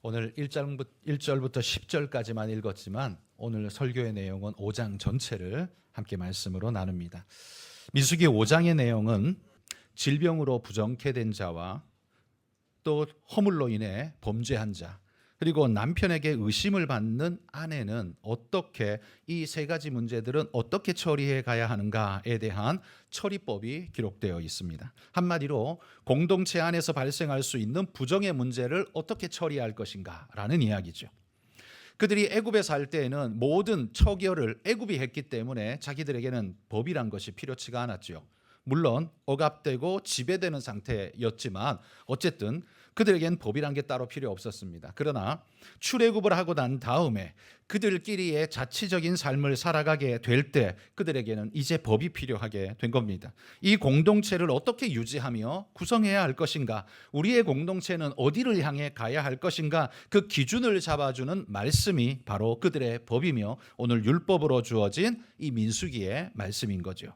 오늘 1절부터 10절까지만 읽었지만 오늘 설교의 내용은 5장 전체를 함께 말씀으로 나눕니다. 민수기 5장의 내용은 질병으로 부정케 된 자와 또 허물로 인해 범죄한 자, 그리고 남편에게 의심을 받는 아내는 어떻게 이 세 가지 문제들은 어떻게 처리해 가야 하는가에 대한 처리법이 기록되어 있습니다. 한마디로 공동체 안에서 발생할 수 있는 부정의 문제를 어떻게 처리할 것인가라는 이야기죠. 그들이 애굽에 살 때에는 모든 처결을 애굽이 했기 때문에 자기들에게는 법이란 것이 필요치가 않았죠. 물론 억압되고 지배되는 상태였지만 어쨌든 그들에겐 법이란 게 따로 필요 없었습니다. 그러나 출애굽을 하고 난 다음에 그들끼리의 자치적인 삶을 살아가게 될 때 그들에게는 이제 법이 필요하게 된 겁니다. 이 공동체를 어떻게 유지하며 구성해야 할 것인가, 우리의 공동체는 어디를 향해 가야 할 것인가, 그 기준을 잡아주는 말씀이 바로 그들의 법이며 오늘 율법으로 주어진 이 민수기의 말씀인 거죠.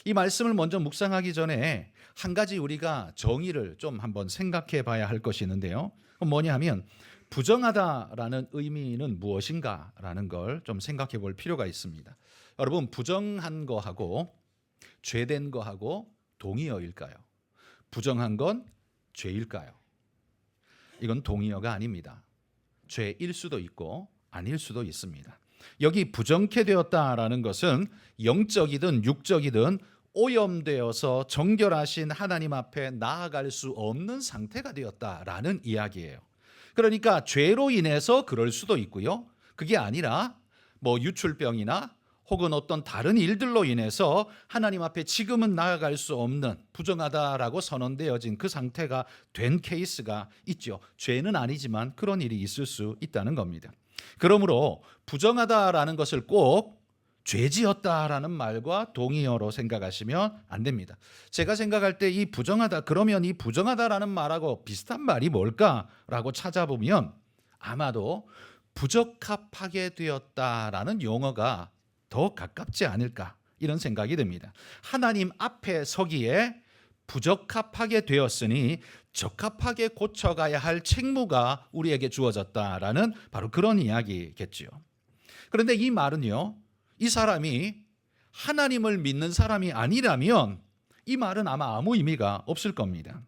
이 말씀을 먼저 묵상하기 전에 한 가지 우리가 정의를 좀 한번 생각해 봐야 할 것이 있는데요. 뭐냐 하면 부정하다라는 의미는 무엇인가라는 걸 좀 생각해 볼 필요가 있습니다. 여러분, 부정한 거하고 죄된 거하고 동의어일까요? 부정한 건 죄일까요? 이건 동의어가 아닙니다. 죄일 수도 있고 아닐 수도 있습니다. 여기 부정케 되었다라는 것은 영적이든 육적이든 오염되어서 정결하신 하나님 앞에 나아갈 수 없는 상태가 되었다라는 이야기예요. 그러니까 죄로 인해서 그럴 수도 있고요. 그게 아니라 뭐 유출병이나 혹은 어떤 다른 일들로 인해서 하나님 앞에 지금은 나아갈 수 없는 부정하다라고 선언되어진 그 상태가 된 케이스가 있죠. 죄는 아니지만 그런 일이 있을 수 있다는 겁니다. 그러므로 부정하다라는 것을 꼭 죄지었다라는 말과 동의어로 생각하시면 안 됩니다. 제가 생각할 때 이 부정하다, 그러면 이 부정하다라는 말하고 비슷한 말이 뭘까라고 찾아보면 아마도 부적합하게 되었다라는 용어가 더 가깝지 않을까, 이런 생각이 듭니다. 하나님 앞에 서기에 부적합하게 되었으니 적합하게 고쳐가야 할 책무가 우리에게 주어졌다라는 바로 그런 이야기겠지요. 그런데 이 말은요, 이 사람이 하나님을 믿는 사람이 아니라면 이 말은 아마 아무 의미가 없을 겁니다.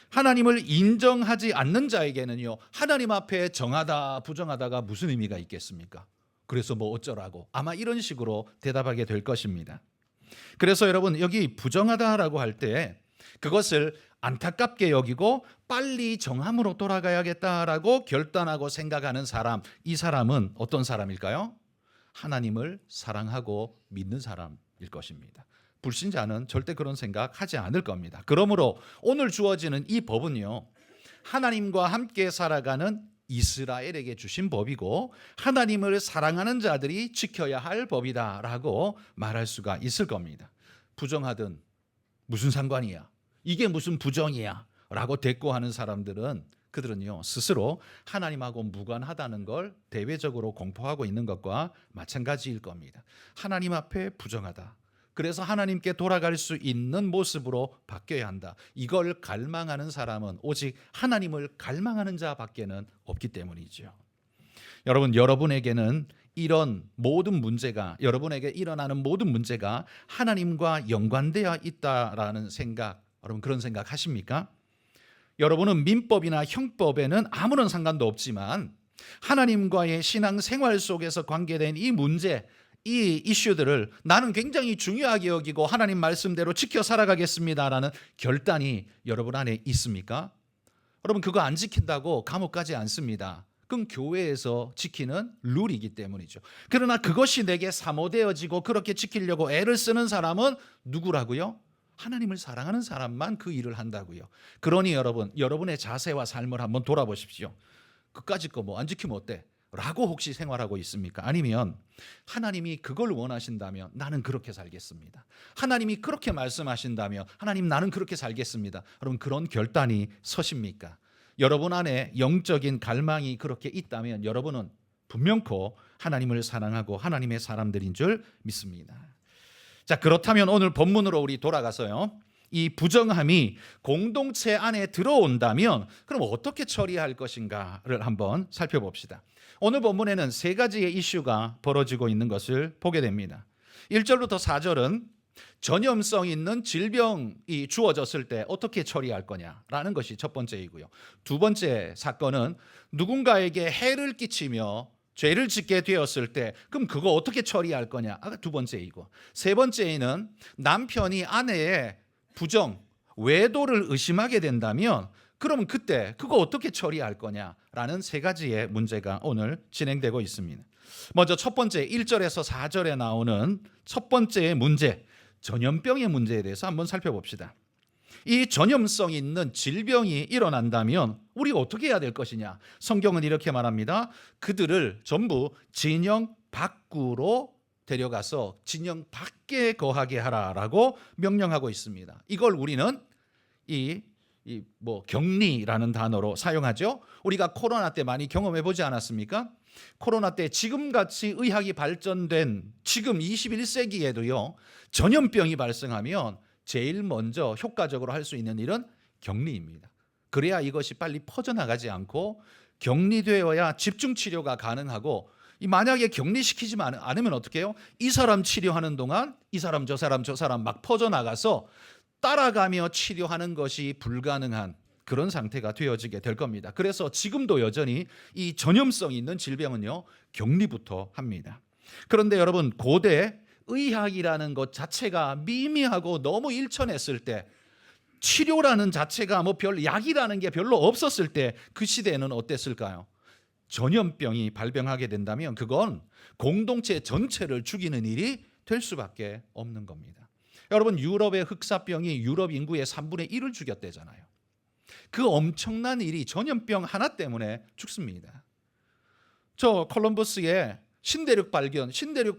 하나님을 인정하지 않는 자에게는요, 하나님 앞에 정하다 부정하다가 무슨 의미가 있겠습니까? 그래서 뭐 어쩌라고, 아마 이런 식으로 대답하게 될 것입니다. 그래서 여러분, 여기 부정하다라고 할 때 그것을 안타깝게 여기고 빨리 정함으로 돌아가야겠다라고 결단하고 생각하는 사람, 이 사람은 어떤 사람일까요? 하나님을 사랑하고 믿는 사람일 것입니다. 불신자는 절대 그런 생각하지 않을 겁니다. 그러므로 오늘 주어지는 이 법은요, 하나님과 함께 살아가는 이스라엘에게 주신 법이고 하나님을 사랑하는 자들이 지켜야 할 법이다라고 말할 수가 있을 겁니다. 부정하든 무슨 상관이야, 이게 무슨 부정이야 라고 대꾸하는 사람들은, 그들은요 스스로 하나님하고 무관하다는 걸 대외적으로 공포하고 있는 것과 마찬가지일 겁니다. 하나님 앞에 부정하다, 그래서 하나님께 돌아갈 수 있는 모습으로 바뀌어야 한다, 이걸 갈망하는 사람은 오직 하나님을 갈망하는 자밖에는 없기 때문이죠. 여러분, 여러분에게는 이런 모든 문제가, 여러분에게 일어나는 모든 문제가 하나님과 연관되어 있다라는 생각, 여러분 그런 생각 하십니까? 여러분은 민법이나 형법에는 아무런 상관도 없지만 하나님과의 신앙생활 속에서 관계된 이 문제, 이 이슈들을 나는 굉장히 중요하게 여기고 하나님 말씀대로 지켜 살아가겠습니다라는 결단이 여러분 안에 있습니까? 여러분, 그거 안 지킨다고 감옥 가지 않습니다. 그건 교회에서 지키는 룰이기 때문이죠. 그러나 그것이 내게 사모되어지고 그렇게 지키려고 애를 쓰는 사람은 누구라고요? 하나님을 사랑하는 사람만 그 일을 한다고요. 그러니 여러분, 여러분의 자세와 삶을 한번 돌아보십시오. 그까짓 거 뭐 안 지키면 어때? 라고 혹시 생활하고 있습니까? 아니면 하나님이 그걸 원하신다면 나는 그렇게 살겠습니다. 하나님이 그렇게 말씀하신다면 하나님 나는 그렇게 살겠습니다. 여러분, 그런 결단이 서십니까? 여러분 안에 영적인 갈망이 그렇게 있다면 여러분은 분명코 하나님을 사랑하고 하나님의 사람들인 줄 믿습니다. 자, 그렇다면 오늘 본문으로 우리 돌아가서요, 이 부정함이 공동체 안에 들어온다면 그럼 어떻게 처리할 것인가를 한번 살펴봅시다. 오늘 본문에는 세 가지의 이슈가 벌어지고 있는 것을 보게 됩니다. 1절부터 4절은 전염성 있는 질병이 주어졌을 때 어떻게 처리할 거냐라는 것이 첫 번째이고요. 두 번째 사건은 누군가에게 해를 끼치며 죄를 짓게 되었을 때 그럼 그거 어떻게 처리할 거냐가 두 번째이고, 세 번째는 남편이 아내의 부정, 외도를 의심하게 된다면 그러면 그때 그거 어떻게 처리할 거냐라는 세 가지의 문제가 오늘 진행되고 있습니다. 먼저 첫 번째 1절에서 4절에 나오는 첫 번째의 문제, 전염병의 문제에 대해서 한번 살펴봅시다. 이 전염성 있는 질병이 일어난다면 우리가 어떻게 해야 될 것이냐? 성경은 이렇게 말합니다. 그들을 전부 진영 밖으로 데려가서 진영 밖에 거하게 하라라고 명령하고 있습니다. 이걸 우리는 격리라는 단어로 사용하죠. 우리가 코로나 때 많이 경험해 보지 않았습니까? 코로나 때 지금같이 의학이 발전된 지금 21세기에도요. 전염병이 발생하면 제일 먼저 효과적으로 할 수 있는 일은 격리입니다. 그래야 이것이 빨리 퍼져나가지 않고 격리되어야 집중 치료가 가능하고, 만약에 격리시키지 않으면 어떻게 해요? 이 사람 치료하는 동안 이 사람 저 사람 막 퍼져나가서 따라가며 치료하는 것이 불가능한 그런 상태가 되어지게 될 겁니다. 그래서 지금도 여전히 이 전염성 있는 질병은요, 격리부터 합니다. 그런데 여러분, 고대 의학이라는 것 자체가 미미하고 너무 일천했을 때, 치료라는 자체가 약이라는 게 별로 없었을 때 그 시대에는 어땠을까요? 전염병이 발병하게 된다면 그건 공동체 전체를 죽이는 일이 될 수밖에 없는 겁니다. 여러분, 유럽의 흑사병이 유럽 인구의 3분의 1을 죽였대잖아요. 그 엄청난 일이 전염병 하나 때문에 죽습니다. 저 콜럼버스의 신대륙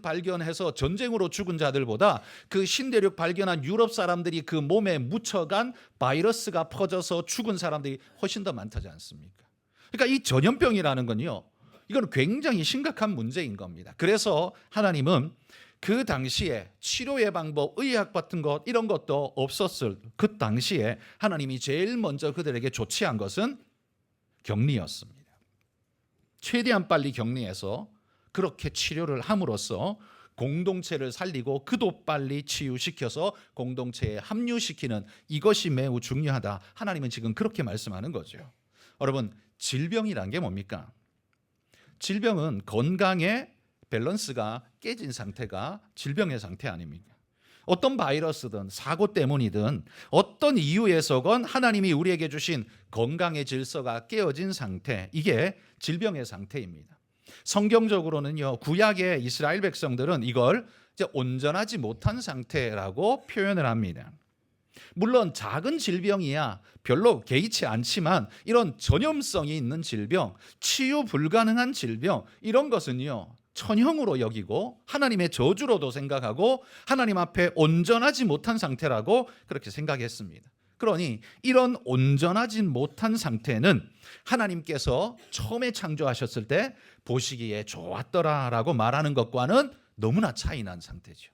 발견해서 전쟁으로 죽은 자들보다 그 신대륙 발견한 유럽 사람들이 그 몸에 묻혀간 바이러스가 퍼져서 죽은 사람들이 훨씬 더 많다지 않습니까? 그러니까 이 전염병이라는 건요, 이건 굉장히 심각한 문제인 겁니다. 그래서 하나님은 그 당시에 치료의 방법, 의학 같은 것 이런 것도 없었을 그 당시에 하나님이 제일 먼저 그들에게 조치한 것은 격리였습니다. 최대한 빨리 격리해서 그렇게 치료를 함으로써 공동체를 살리고 그도 빨리 치유시켜서 공동체에 합류시키는, 이것이 매우 중요하다. 하나님은 지금 그렇게 말씀하는 거죠. 여러분, 질병이란 게 뭡니까? 질병은 건강의 밸런스가 깨진 상태가 질병의 상태 아닙니까? 어떤 바이러스든 사고 때문이든 어떤 이유에서건 하나님이 우리에게 주신 건강의 질서가 깨어진 상태, 이게 질병의 상태입니다. 성경적으로는요, 구약의 이스라엘 백성들은 이걸 이제 온전하지 못한 상태라고 표현을 합니다. 물론 작은 질병이야 별로 개의치 않지만 이런 전염성이 있는 질병, 치유 불가능한 질병, 이런 것은요, 천형으로 여기고 하나님의 저주로도 생각하고 하나님 앞에 온전하지 못한 상태라고 그렇게 생각했습니다. 그러니 이런 온전하지 못한 상태는 하나님께서 처음에 창조하셨을 때 보시기에 좋았더라라고 말하는 것과는 너무나 차이난 상태죠.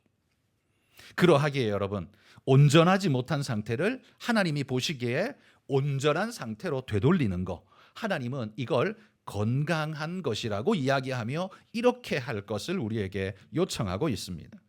그러하기에 여러분, 온전하지 못한 상태를 하나님이 보시기에 온전한 상태로 되돌리는 거, 하나님은 이걸 건강한 것이라고 이야기하며 이렇게 할 것을 우리에게 요청하고 있습니다.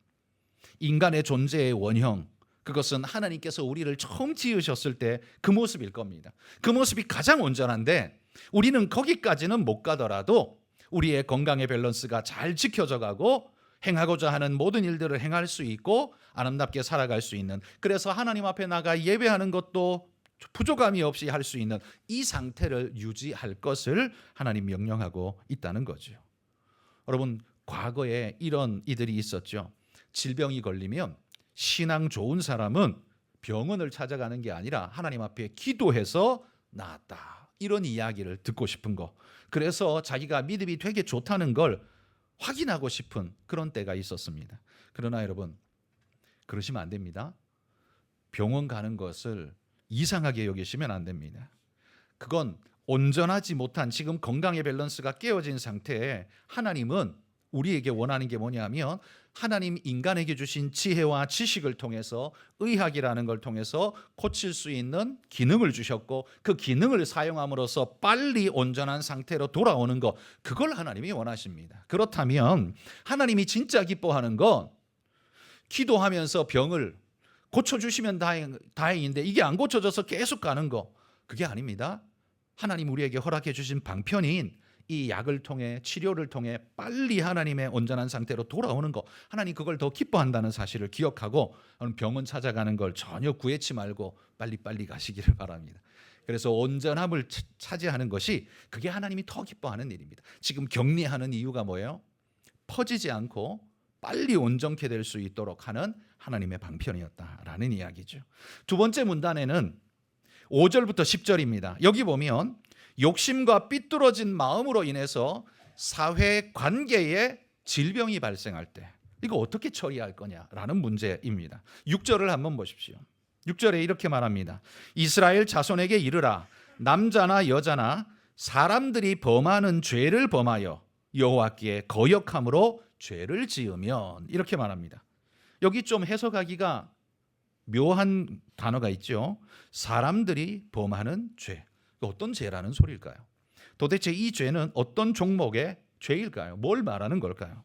인간의 존재의 원형, 그것은 하나님께서 우리를 처음 지으셨을 때 그 모습일 겁니다. 그 모습이 가장 온전한데 우리는 거기까지는 못 가더라도 우리의 건강의 밸런스가 잘 지켜져 가고 행하고자 하는 모든 일들을 행할 수 있고 아름답게 살아갈 수 있는, 그래서 하나님 앞에 나가 예배하는 것도 부족함이 없이 할 수 있는 이 상태를 유지할 것을 하나님 명령하고 있다는 거죠. 여러분, 과거에 이런 이들이 있었죠. 질병이 걸리면 신앙 좋은 사람은 병원을 찾아가는 게 아니라 하나님 앞에 기도해서 나았다, 이런 이야기를 듣고 싶은 거, 그래서 자기가 믿음이 되게 좋다는 걸 확인하고 싶은 그런 때가 있었습니다. 그러나 여러분, 그러시면 안 됩니다. 병원 가는 것을 이상하게 여기시면 안 됩니다. 그건 온전하지 못한 지금 건강의 밸런스가 깨어진 상태에 하나님은 우리에게 원하는 게 뭐냐면 하나님 인간에게 주신 지혜와 지식을 통해서 의학이라는 걸 통해서 고칠 수 있는 기능을 주셨고 그 기능을 사용함으로써 빨리 온전한 상태로 돌아오는 것, 그걸 하나님이 원하십니다. 그렇다면 하나님이 진짜 기뻐하는 건 기도하면서 병을 고쳐주시면 다행인데 이게 안 고쳐져서 계속 가는 거, 그게 아닙니다. 하나님 우리에게 허락해 주신 방편인 이 약을 통해, 치료를 통해 빨리 하나님의 온전한 상태로 돌아오는 거, 하나님 그걸 더 기뻐한다는 사실을 기억하고 병원 찾아가는 걸 전혀 구애치 말고 빨리빨리 가시기를 바랍니다. 그래서 온전함을 차지하는 것이, 그게 하나님이 더 기뻐하는 일입니다. 지금 격리하는 이유가 뭐예요? 퍼지지 않고 빨리 온전케 될 수 있도록 하는 하나님의 방편이었다라는 이야기죠. 두 번째 문단에는 5절부터 10절입니다. 여기 보면 욕심과 삐뚤어진 마음으로 인해서 사회 관계에 질병이 발생할 때 이거 어떻게 처리할 거냐라는 문제입니다. 6절을 한번 보십시오. 6절에 이렇게 말합니다. 이스라엘 자손에게 이르라. 남자나 여자나 사람들이 범하는 죄를 범하여 여호와께 거역함으로 죄를 지으면, 이렇게 말합니다. 여기 좀 해석하기가 묘한 단어가 있죠. 사람들이 범하는 죄. 어떤 죄라는 소리일까요? 도대체 이 죄는 어떤 종목의 죄일까요? 뭘 말하는 걸까요?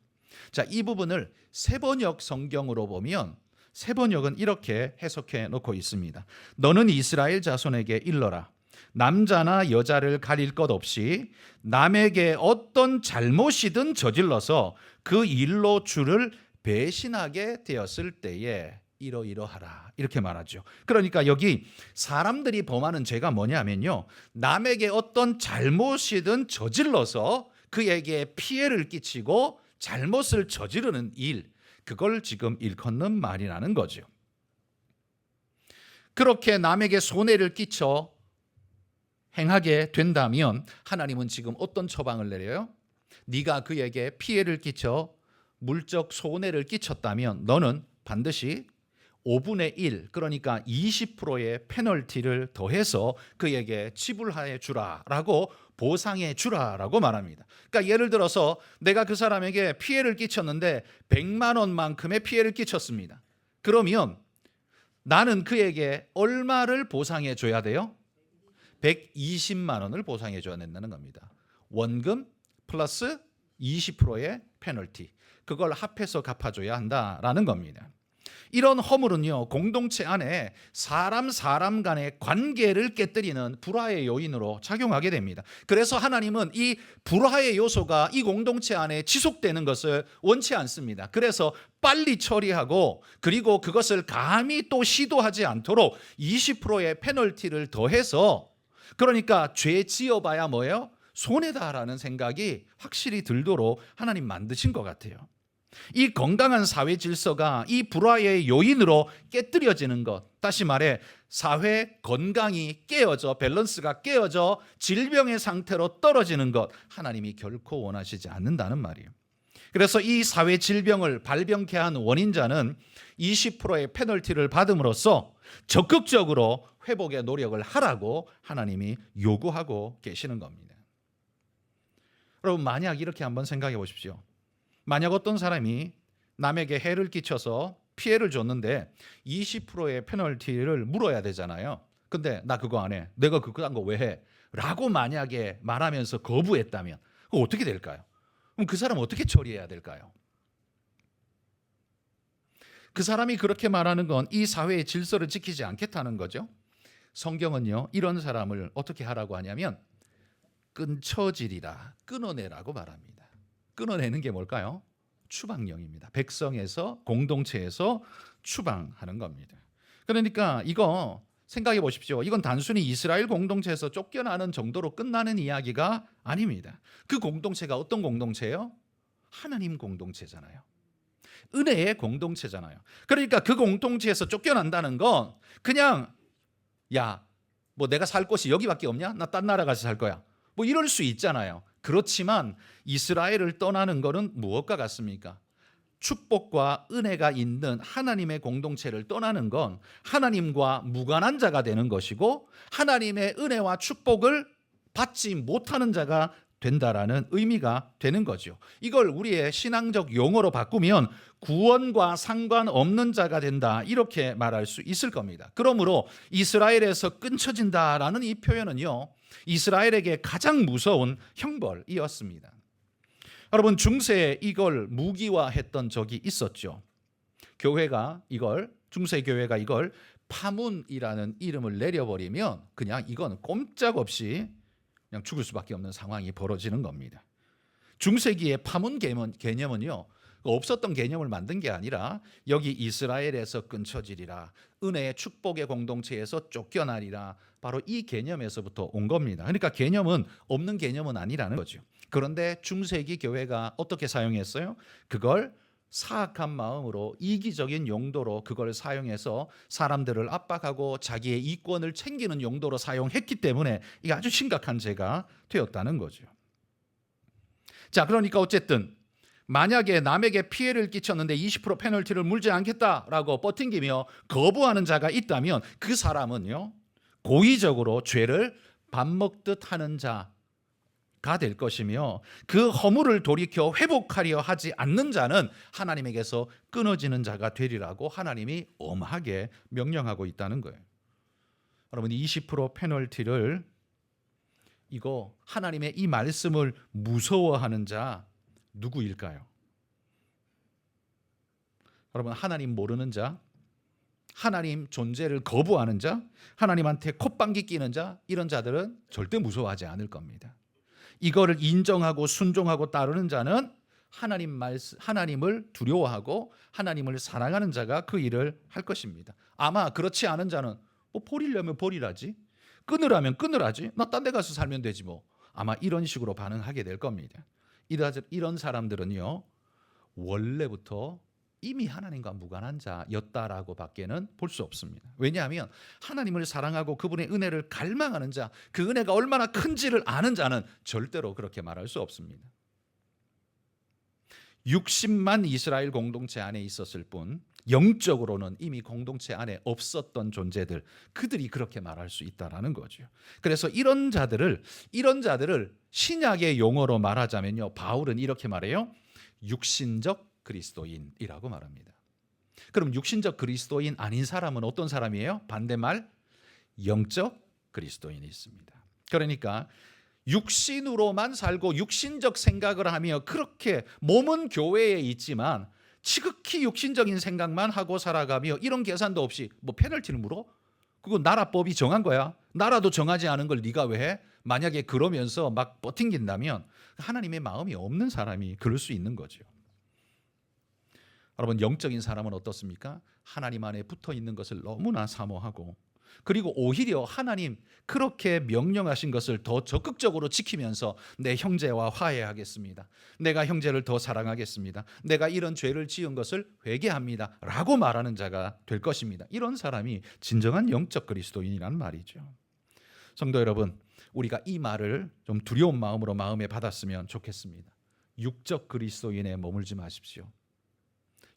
자, 이 부분을 세번역 성경으로 보면 세번역은 이렇게 해석해 놓고 있습니다. 너는 이스라엘 자손에게 일러라. 남자나 여자를 가릴 것 없이 남에게 어떤 잘못이든 저질러서 그 일로 주를 배신하게 되었을 때에 이러이러하라, 이렇게 말하죠. 그러니까 여기 사람들이 범하는 죄가 뭐냐면요, 남에게 어떤 잘못이든 저질러서 그에게 피해를 끼치고 잘못을 저지르는 일, 그걸 지금 일컫는 말이라는 거죠. 그렇게 남에게 손해를 끼쳐 행하게 된다면 하나님은 지금 어떤 처방을 내려요? 네가 그에게 피해를 끼쳐 물적 손해를 끼쳤다면 너는 반드시 5분의 1, 그러니까 20%의 페널티를 더해서 그에게 지불해 주라라고, 보상해 주라라고 말합니다. 그러니까 예를 들어서 내가 그 사람에게 피해를 끼쳤는데 100만 원만큼의 피해를 끼쳤습니다. 그러면 나는 그에게 얼마를 보상해 줘야 돼요? 120만 원을 보상해 줘야 된다는 겁니다. 원금 플러스 20%의 페널티, 그걸 합해서 갚아줘야 한다라는 겁니다. 이런 허물은요, 공동체 안에 사람 간의 관계를 깨뜨리는 불화의 요인으로 작용하게 됩니다. 그래서 하나님은 이 불화의 요소가 이 공동체 안에 지속되는 것을 원치 않습니다. 그래서 빨리 처리하고, 그리고 그것을 감히 또 시도하지 않도록 20%의 페널티를 더해서, 그러니까 죄 지어봐야 뭐예요? 손해다라는 생각이 확실히 들도록 하나님 만드신 것 같아요. 이 건강한 사회 질서가 이 불화의 요인으로 깨뜨려지는 것, 다시 말해 사회 건강이 깨어져, 밸런스가 깨어져 질병의 상태로 떨어지는 것, 하나님이 결코 원하시지 않는다는 말이에요. 그래서 이 사회 질병을 발병케 한 원인자는 20%의 페널티를 받음으로써 적극적으로 회복의 노력을 하라고 하나님이 요구하고 계시는 겁니다. 여러분, 만약 이렇게 한번 생각해 보십시오. 만약 어떤 사람이 남에게 해를 끼쳐서 피해를 줬는데 20%의 페널티를 물어야 되잖아요. 근데 나 그거 안 해. 내가 그거 한 거 왜 해? 라고 만약에 말하면서 거부했다면 그거 어떻게 될까요? 그럼 그 사람 어떻게 처리해야 될까요? 그 사람이 그렇게 말하는 건 이 사회의 질서를 지키지 않겠다는 거죠. 성경은요, 이런 사람을 어떻게 하라고 하냐면 끊쳐지리라, 끊어내라고 말합니다. 끊어내는 게 뭘까요? 추방령입니다. 백성에서, 공동체에서 추방하는 겁니다. 그러니까 이거 생각해 보십시오. 이건 단순히 이스라엘 공동체에서 쫓겨나는 정도로 끝나는 이야기가 아닙니다. 그 공동체가 어떤 공동체예요? 하나님 공동체잖아요. 은혜의 공동체잖아요. 그러니까 그 공동체에서 쫓겨난다는 건 그냥 야, 뭐 내가 살 곳이 여기밖에 없냐? 나 딴 나라 가서 살 거야. 뭐 이럴 수 있잖아요. 그렇지만 이스라엘을 떠나는 것은 무엇과 같습니까? 축복과 은혜가 있는 하나님의 공동체를 떠나는 건 하나님과 무관한 자가 되는 것이고, 하나님의 은혜와 축복을 받지 못하는 자가 된다라는 의미가 되는 거죠. 이걸 우리의 신앙적 용어로 바꾸면 구원과 상관없는 자가 된다, 이렇게 말할 수 있을 겁니다. 그러므로 이스라엘에서 끊쳐진다라는 이 표현은요, 이스라엘에게 가장 무서운 형벌이었습니다. 여러분, 중세에 이걸 무기화했던 적이 있었죠. 중세 교회가 이걸 파문이라는 이름을 내려버리면 그냥 이건 꼼짝없이 그냥 죽을 수밖에 없는 상황이 벌어지는 겁니다. 중세기의 파문 개념은요, 없었던 개념을 만든 게 아니라 여기 이스라엘에서 끊쳐지리라, 은혜의 축복의 공동체에서 쫓겨나리라, 바로 이 개념에서부터 온 겁니다. 그러니까 개념은 없는 개념은 아니라는 거죠. 그런데 중세기 교회가 어떻게 사용했어요? 그걸 사악한 마음으로 이기적인 용도로 그걸 사용해서 사람들을 압박하고 자기의 이권을 챙기는 용도로 사용했기 때문에 이게 아주 심각한 죄가 되었다는 거죠. 자, 그러니까 어쨌든 만약에 남에게 피해를 끼쳤는데 20% 페널티를 물지 않겠다라고 버팅기며 거부하는 자가 있다면 그 사람은요, 고의적으로 죄를 밥 먹듯 하는 자가 될 것이며, 그 허물을 돌이켜 회복하려 하지 않는 자는 하나님에게서 끊어지는 자가 되리라고 하나님이 엄하게 명령하고 있다는 거예요. 여러분, 20% 페널티를, 이거 하나님의 이 말씀을 무서워하는 자 누구일까요? 여러분, 하나님 모르는 자, 하나님 존재를 거부하는 자, 하나님한테 콧방귀 끼는 자, 이런 자들은 절대 무서워하지 않을 겁니다. 이거를 인정하고 순종하고 따르는 자는 하나님을 두려워하고 하나님을 사랑하는 자가 그 일을 할 것입니다. 아마 그렇지 않은 자는 버리려면 버리라지, 끊으라면 끊으라지, 나 딴 데 가서 살면 되지 뭐, 아마 이런 식으로 반응하게 될 겁니다. 이런 사람들은요, 원래부터 이미 하나님과 무관한 자였다라고 밖에는 볼 수 없습니다. 왜냐하면 하나님을 사랑하고 그분의 은혜를 갈망하는 자, 그 은혜가 얼마나 큰지를 아는 자는 절대로 그렇게 말할 수 없습니다. 60만 이스라엘 공동체 안에 있었을 뿐 영적으로는 이미 공동체 안에 없었던 존재들, 그들이 그렇게 말할 수 있다라는 거죠. 그래서 이런 자들을 신약의 용어로 말하자면요, 바울은 이렇게 말해요. 육신적 그리스도인이라고 말합니다. 그럼 육신적 그리스도인 아닌 사람은 어떤 사람이에요? 반대말 영적 그리스도인이 있습니다. 그러니까 육신으로만 살고 육신적 생각을 하며 그렇게 몸은 교회에 있지만 지극히 육신적인 생각만 하고 살아가며 이런 계산도 없이 페널티를 물어? 그거 나라법이 정한 거야. 나라도 정하지 않은 걸 네가 왜 해? 만약에 그러면서 막 버팅긴다면 하나님의 마음이 없는 사람이 그럴 수 있는 거죠. 여러분, 영적인 사람은 어떻습니까? 하나님 안에 붙어 있는 것을 너무나 사모하고, 그리고 오히려 하나님 그렇게 명령하신 것을 더 적극적으로 지키면서 내 형제와 화해하겠습니다, 내가 형제를 더 사랑하겠습니다, 내가 이런 죄를 지은 것을 회개합니다 라고 말하는 자가 될 것입니다. 이런 사람이 진정한 영적 그리스도인이라는 말이죠. 성도 여러분, 우리가 이 말을 좀 두려운 마음으로 마음에 받았으면 좋겠습니다. 육적 그리스도인에 머물지 마십시오.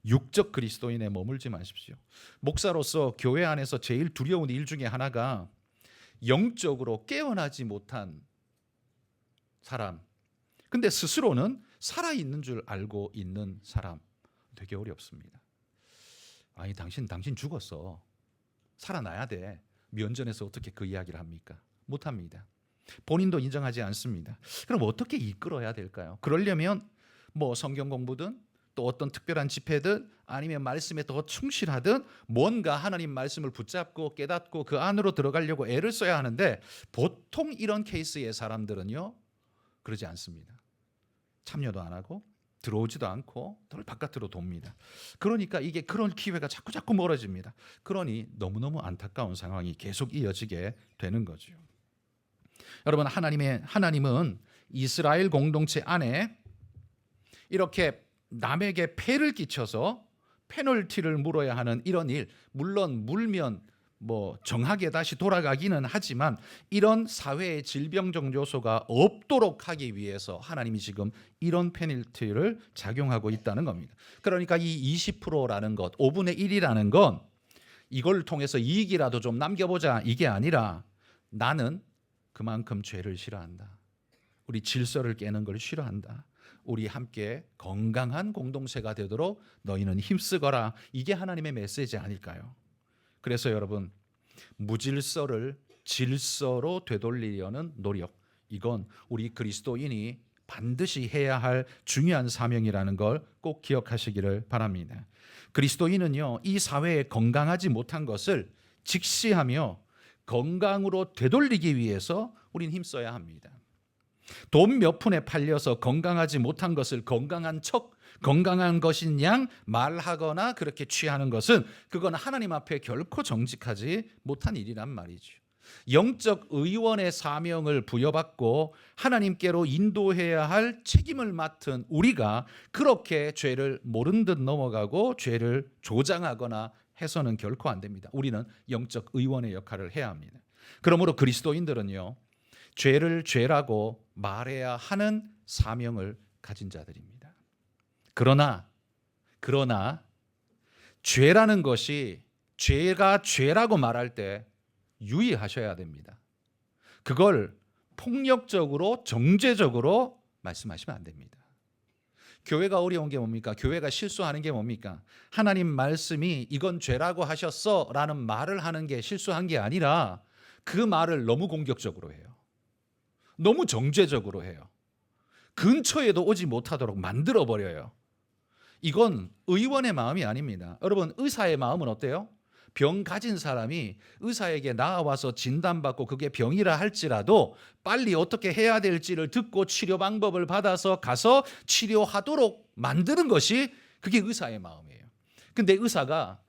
육적 그리스도인에 머물지 마십시오. 목사로서 교회 안에서 제일 두려운 일 중에 하나가 영적으로 깨어나지 못한 사람, 근데 스스로는 살아있는 줄 알고 있는 사람, 되게 어렵습니다. 아니, 당신 죽었어, 살아나야 돼, 면전에서 어떻게 그 이야기를 합니까? 못합니다. 본인도 인정하지 않습니다. 그럼 어떻게 이끌어야 될까요? 그러려면 성경 공부든 또 어떤 특별한 집회든 아니면 말씀에 더 충실하든 뭔가 하나님 말씀을 붙잡고 깨닫고 그 안으로 들어가려고 애를 써야 하는데, 보통 이런 케이스의 사람들은요 그러지 않습니다. 참여도 안 하고 들어오지도 않고 늘 바깥으로 돕니다. 그러니까 이게 그런 기회가 자꾸 멀어집니다. 그러니 너무너무 안타까운 상황이 계속 이어지게 되는 거죠. 여러분, 하나님은 이스라엘 공동체 안에 이렇게 남에게 폐를 끼쳐서 페널티를 물어야 하는 이런 일, 물론 물면 정하게 다시 돌아가기는 하지만 이런 사회의 질병적 요소가 없도록 하기 위해서 하나님이 지금 이런 페널티를 작용하고 있다는 겁니다. 그러니까 이 20%라는 것, 5분의 1이라는 건 이걸 통해서 이익이라도 좀 남겨보자, 이게 아니라 나는 그만큼 죄를 싫어한다, 우리 질서를 깨는 걸 싫어한다. 우리 함께 건강한 공동체가 되도록 너희는 힘쓰거라. 이게 하나님의 메시지 아닐까요? 그래서 여러분, 무질서를 질서로 되돌리려는 노력, 이건 우리 그리스도인이 반드시 해야 할 중요한 사명이라는 걸 꼭 기억하시기를 바랍니다. 그리스도인은요, 이 사회에 건강하지 못한 것을 직시하며 건강으로 되돌리기 위해서 우린 힘써야 합니다. 돈 몇 푼에 팔려서 건강하지 못한 것을 건강한 척, 건강한 것인 양 말하거나 그렇게 취하는 것은 그건 하나님 앞에 결코 정직하지 못한 일이란 말이죠. 영적 의원의 사명을 부여받고 하나님께로 인도해야 할 책임을 맡은 우리가 그렇게 죄를 모른 듯 넘어가고 죄를 조장하거나 해서는 결코 안 됩니다. 우리는 영적 의원의 역할을 해야 합니다. 그러므로 그리스도인들은요, 죄를 죄라고 말해야 하는 사명을 가진 자들입니다. 그러나 죄라는 것이 죄가 죄라고 말할 때 유의하셔야 됩니다. 그걸 폭력적으로 정죄적으로 말씀하시면 안 됩니다. 교회가 어려운 게 뭡니까? 교회가 실수하는 게 뭡니까? 하나님 말씀이 이건 죄라고 하셨어 라는 말을 하는 게 실수한 게 아니라 그 말을 너무 공격적으로 해요. 너무 정죄적으로 해요. 근처에도 오지 못하도록 만들어버려요. 이건 의원의 마음이 아닙니다. 여러분, 의사의 마음은 어때요? 병 가진 사람이 의사에게 나와서 진단받고 그게 병이라 할지라도 빨리 어떻게 해야 될지를 듣고 치료 방법을 받아서 가서 치료하도록 만드는 것이 그게 의사의 마음이에요. 근데 의사가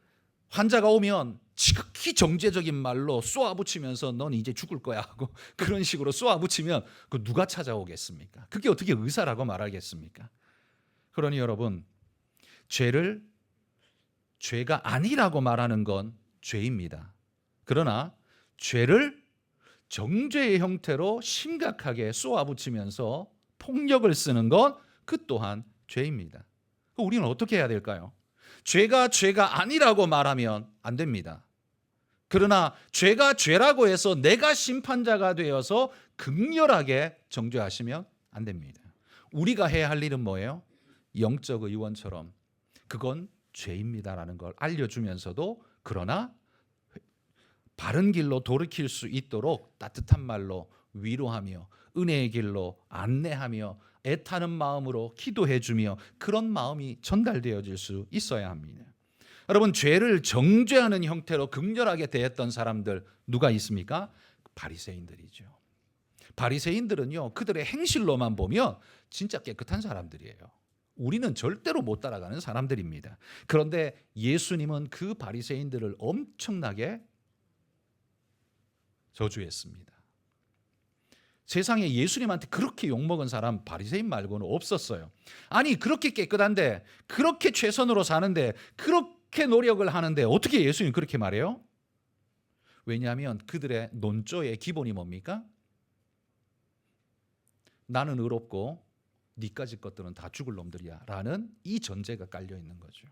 환자가 오면 지극히 정제적인 말로 쏘아붙이면서 넌 이제 죽을 거야 하고 그런 식으로 쏘아붙이면 그 누가 찾아오겠습니까? 그게 어떻게 의사라고 말하겠습니까? 그러니 여러분, 죄가 아니라고 말하는 건 죄입니다. 그러나 죄를 정죄의 형태로 심각하게 쏘아붙이면서 폭력을 쓰는 건 그 또한 죄입니다. 우리는 어떻게 해야 될까요? 죄가 아니라고 말하면 안 됩니다. 그러나 죄가 죄라고 해서 내가 심판자가 되어서 극렬하게 정죄하시면 안 됩니다. 우리가 해야 할 일은 뭐예요? 영적 의원처럼 그건 죄입니다라는 걸 알려주면서도 그러나 바른 길로 돌이킬 수 있도록 따뜻한 말로 위로하며 은혜의 길로 안내하며 애타는 마음으로 기도해주며 그런 마음이 전달되어질 수 있어야 합니다. 여러분, 죄를 정죄하는 형태로 극렬하게 대했던 사람들 누가 있습니까? 바리새인들이죠. 바리새인들은요, 그들의 행실로만 보면 진짜 깨끗한 사람들이에요. 우리는 절대로 못 따라가는 사람들입니다. 그런데 예수님은 그 바리새인들을 엄청나게 저주했습니다. 세상에 예수님한테 그렇게 욕먹은 사람 바리새인 말고는 없었어요. 아니, 그렇게 깨끗한데, 그렇게 최선으로 사는데, 그렇게 노력을 하는데 어떻게 예수님 그렇게 말해요? 왜냐하면 그들의 논조의 기본이 뭡니까? 나는 의롭고 니까지 것들은 다 죽을 놈들이야 라는 이 전제가 깔려 있는 거죠.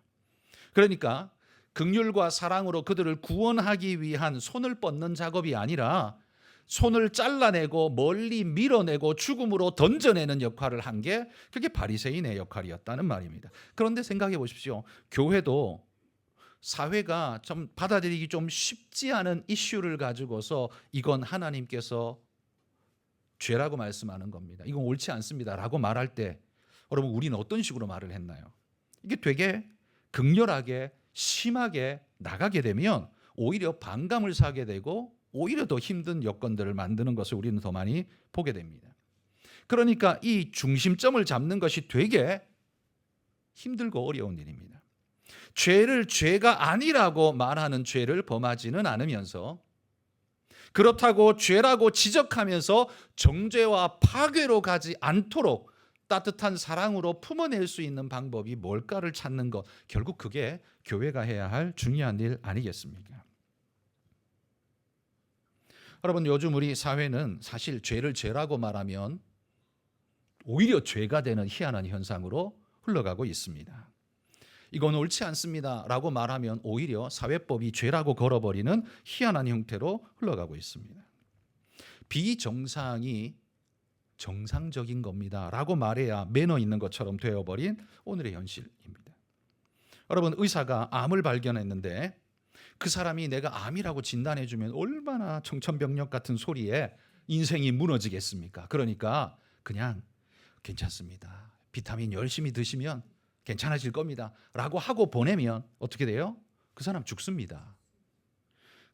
그러니까 긍휼과 사랑으로 그들을 구원하기 위한 손을 뻗는 작업이 아니라 손을 잘라내고 멀리 밀어내고 죽음으로 던져내는 역할을 한 게 그게 바리새인의 역할이었다는 말입니다. 그런데 생각해 보십시오. 교회도 사회가 좀 받아들이기 좀 쉽지 않은 이슈를 가지고서 이건 하나님께서 죄라고 말씀하는 겁니다. 이건 옳지 않습니다 라고 말할 때 여러분, 우리는 어떤 식으로 말을 했나요? 이게 되게 극렬하게 심하게 나가게 되면 오히려 반감을 사게 되고 오히려 더 힘든 여건들을 만드는 것을 우리는 더 많이 보게 됩니다. 그러니까 이 중심점을 잡는 것이 되게 힘들고 어려운 일입니다. 죄를 죄가 아니라고 말하는 죄를 범하지는 않으면서 그렇다고 죄라고 지적하면서 정죄와 파괴로 가지 않도록 따뜻한 사랑으로 품어낼 수 있는 방법이 뭘까를 찾는 것, 결국 그게 교회가 해야 할 중요한 일 아니겠습니까? 여러분, 요즘 우리 사회는 사실 죄를 죄라고 말하면 오히려 죄가 되는 희한한 현상으로 흘러가고 있습니다. 이건 옳지 않습니다 라고 말하면 오히려 사회법이 죄라고 걸어버리는 희한한 형태로 흘러가고 있습니다. 비정상이 정상적인 겁니다 라고 말해야 매너 있는 것처럼 되어버린 오늘의 현실입니다. 여러분, 의사가 암을 발견했는데 그 사람이 내가 암이라고 진단해주면 얼마나 청천벽력 같은 소리에 인생이 무너지겠습니까? 그러니까 그냥 괜찮습니다, 비타민 열심히 드시면 괜찮아질 겁니다 라고 하고 보내면 어떻게 돼요? 그 사람 죽습니다.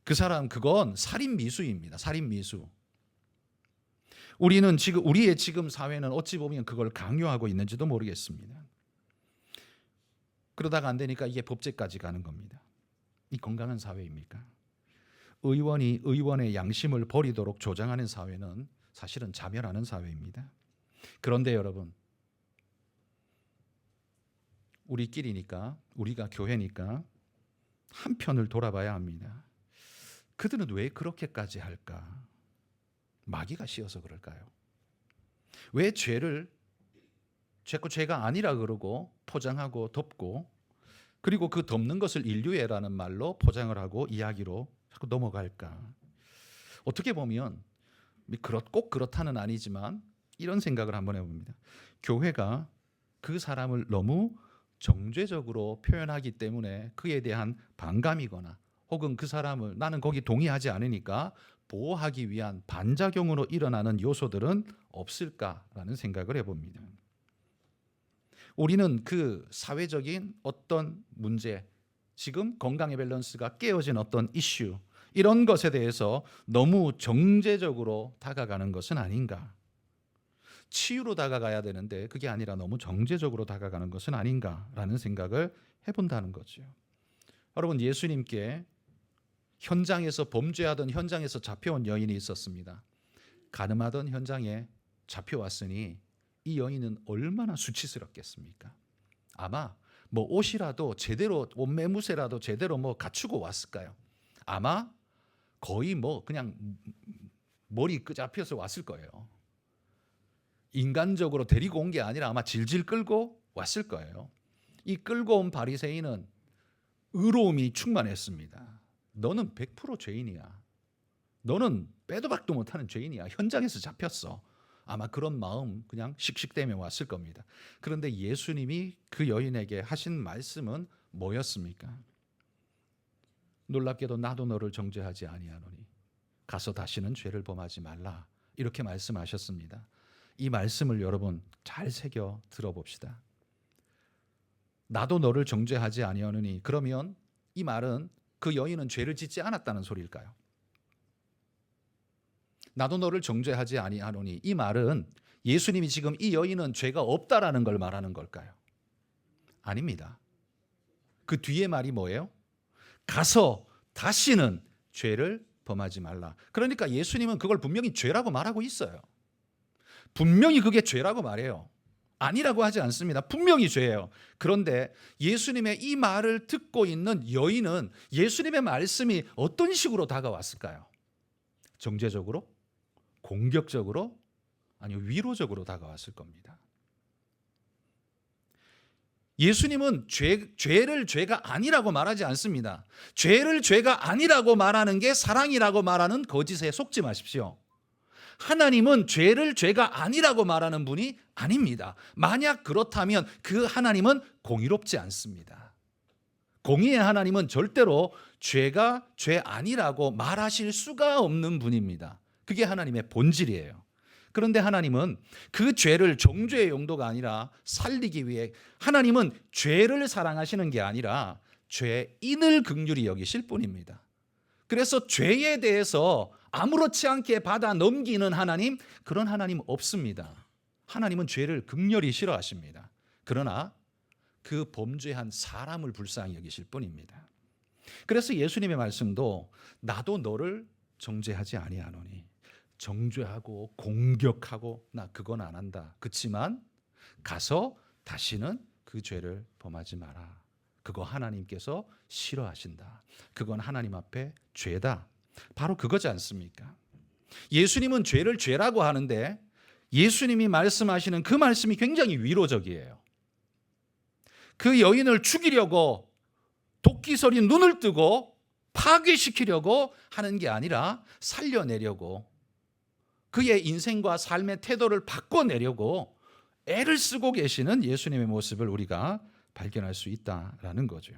그 사람, 그건 살인미수입니다. 살인미수. 우리의 지금 사회는 어찌 보면 그걸 강요하고 있는지도 모르겠습니다. 그러다가 안 되니까 이게 법제까지 가는 겁니다. 이 건강한 사회입니까? 의원이 의원의 양심을 버리도록 조장하는 사회는 사실은 자멸하는 사회입니다. 그런데 여러분, 우리끼리니까, 우리가 교회니까 한편을 돌아봐야 합니다. 그들은 왜 그렇게까지 할까? 마귀가 씌어서 그럴까요? 왜 죄를 자꾸 죄가 아니라 그러고 포장하고 덮고, 그리고 그 덮는 것을 인류애라는 말로 포장을 하고 이야기로 자꾸 넘어갈까? 어떻게 보면 꼭 그렇다는 아니지만 이런 생각을 한번 해봅니다. 교회가 그 사람을 너무 정죄적으로 표현하기 때문에 그에 대한 반감이거나 혹은 그 사람을 나는 거기 동의하지 않으니까 보호하기 위한 반작용으로 일어나는 요소들은 없을까라는 생각을 해봅니다. 우리는 그 사회적인 어떤 문제, 지금 건강의 밸런스가 깨어진 어떤 이슈, 이런 것에 대해서 너무 정제적으로 다가가는 것은 아닌가. 치유로 다가가야 되는데 그게 아니라 너무 정제적으로 다가가는 것은 아닌가라는 생각을 해본다는 거죠. 여러분, 예수님께 현장에서 범죄하던 현장에서 잡혀온 여인이 있었습니다. 가늠하던 현장에 잡혀왔으니 이 여인은 얼마나 수치스럽겠습니까? 아마 옷이라도 제대로, 옷매무새라도 제대로 갖추고 왔을까요? 아마 거의 그냥 머리 끄잡혀서 왔을 거예요. 인간적으로 데리고 온 게 아니라 아마 질질 끌고 왔을 거예요. 이 끌고 온 바리새인은 의로움이 충만했습니다. 너는 100% 죄인이야. 너는 빼도 박도 못하는 죄인이야. 현장에서 잡혔어. 아마 그런 마음 그냥 씩씩대며 왔을 겁니다. 그런데 예수님이 그 여인에게 하신 말씀은 뭐였습니까? 놀랍게도 나도 너를 정죄하지 아니하노니 가서 다시는 죄를 범하지 말라, 이렇게 말씀하셨습니다. 이 말씀을 여러분 잘 새겨 들어봅시다. 나도 너를 정죄하지 아니하노니, 그러면 이 말은 그 여인은 죄를 짓지 않았다는 소리일까요? 나도 너를 정죄하지 아니하노니, 이 말은 예수님이 지금 이 여인은 죄가 없다라는 걸 말하는 걸까요? 아닙니다. 그 뒤에 말이 뭐예요? 가서 다시는 죄를 범하지 말라. 그러니까 예수님은 그걸 분명히 죄라고 말하고 있어요. 분명히 그게 죄라고 말해요. 아니라고 하지 않습니다. 분명히 죄예요. 그런데 예수님의 이 말을 듣고 있는 여인은 예수님의 말씀이 어떤 식으로 다가왔을까요? 정죄적으로? 공격적으로? 아니요, 위로적으로 다가왔을 겁니다. 예수님은 죄를 죄가 아니라고 말하지 않습니다. 죄를 죄가 아니라고 말하는 게 사랑이라고 말하는 거짓에 속지 마십시오. 하나님은 죄를 죄가 아니라고 말하는 분이 아닙니다. 만약 그렇다면 그 하나님은 공의롭지 않습니다. 공의의 하나님은 절대로 죄가 죄 아니라고 말하실 수가 없는 분입니다. 그게 하나님의 본질이에요. 그런데 하나님은 그 죄를 정죄의 용도가 아니라 살리기 위해, 하나님은 죄를 사랑하시는 게 아니라 죄인을 긍휼히 여기실 뿐입니다. 그래서 죄에 대해서 아무렇지 않게 받아 넘기는 하나님, 그런 하나님 없습니다. 하나님은 죄를 극렬히 싫어하십니다. 그러나 그 범죄한 사람을 불쌍히 여기실 뿐입니다. 그래서 예수님의 말씀도 나도 너를 정죄하지 아니하노니, 정죄하고 공격하고 나 그건 안 한다. 그렇지만 가서 다시는 그 죄를 범하지 마라. 그거 하나님께서 싫어하신다. 그건 하나님 앞에 죄다. 바로 그거지 않습니까? 예수님은 죄를 죄라고 하는데 예수님이 말씀하시는 그 말씀이 굉장히 위로적이에요. 그 여인을 죽이려고 도끼서린 눈을 뜨고 파괴시키려고 하는 게 아니라 살려내려고, 그의 인생과 삶의 태도를 바꿔내려고 애를 쓰고 계시는 예수님의 모습을 우리가 발견할 수 있다라는 거죠.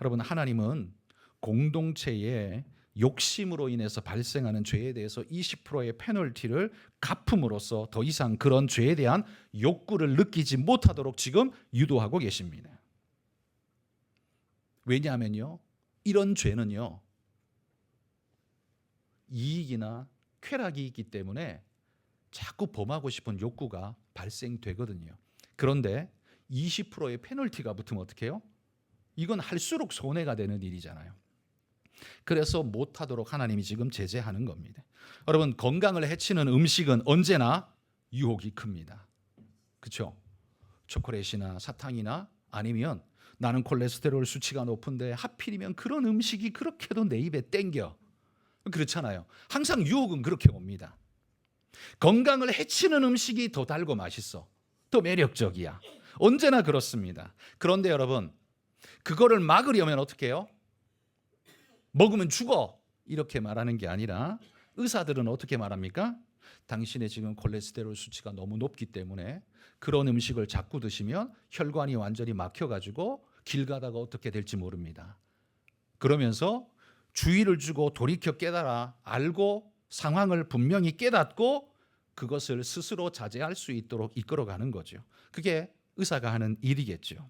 여러분, 하나님은 공동체의 욕심으로 인해서 발생하는 죄에 대해서 20%의 페널티를 갚음으로써 더 이상 그런 죄에 대한 욕구를 느끼지 못하도록 지금 유도하고 계십니다. 왜냐하면요, 이런 죄는요, 이익이나 쾌락이 있기 때문에 자꾸 범하고 싶은 욕구가 발생되거든요. 그런데 20%의 페널티가 붙으면 어떻게 해요? 이건 할수록 손해가 되는 일이잖아요. 그래서 못하도록 하나님이 지금 제재하는 겁니다. 여러분, 건강을 해치는 음식은 언제나 유혹이 큽니다. 그렇죠? 초콜릿이나 사탕이나 아니면 나는 콜레스테롤 수치가 높은데 하필이면 그런 음식이 그렇게도 내 입에 땡겨. 그렇잖아요. 항상 유혹은 그렇게 옵니다. 건강을 해치는 음식이 더 달고 맛있어. 더 매력적이야. 언제나 그렇습니다. 그런데 여러분, 그거를 막으려면 어떻게 해요? 먹으면 죽어. 이렇게 말하는 게 아니라 의사들은 어떻게 말합니까? 당신의 지금 콜레스테롤 수치가 너무 높기 때문에 그런 음식을 자꾸 드시면 혈관이 완전히 막혀가지고 길 가다가 어떻게 될지 모릅니다. 그러면서 주의를 주고 돌이켜 깨달아 알고 상황을 분명히 깨닫고 그것을 스스로 자제할 수 있도록 이끌어가는 거죠. 그게 의사가 하는 일이겠죠.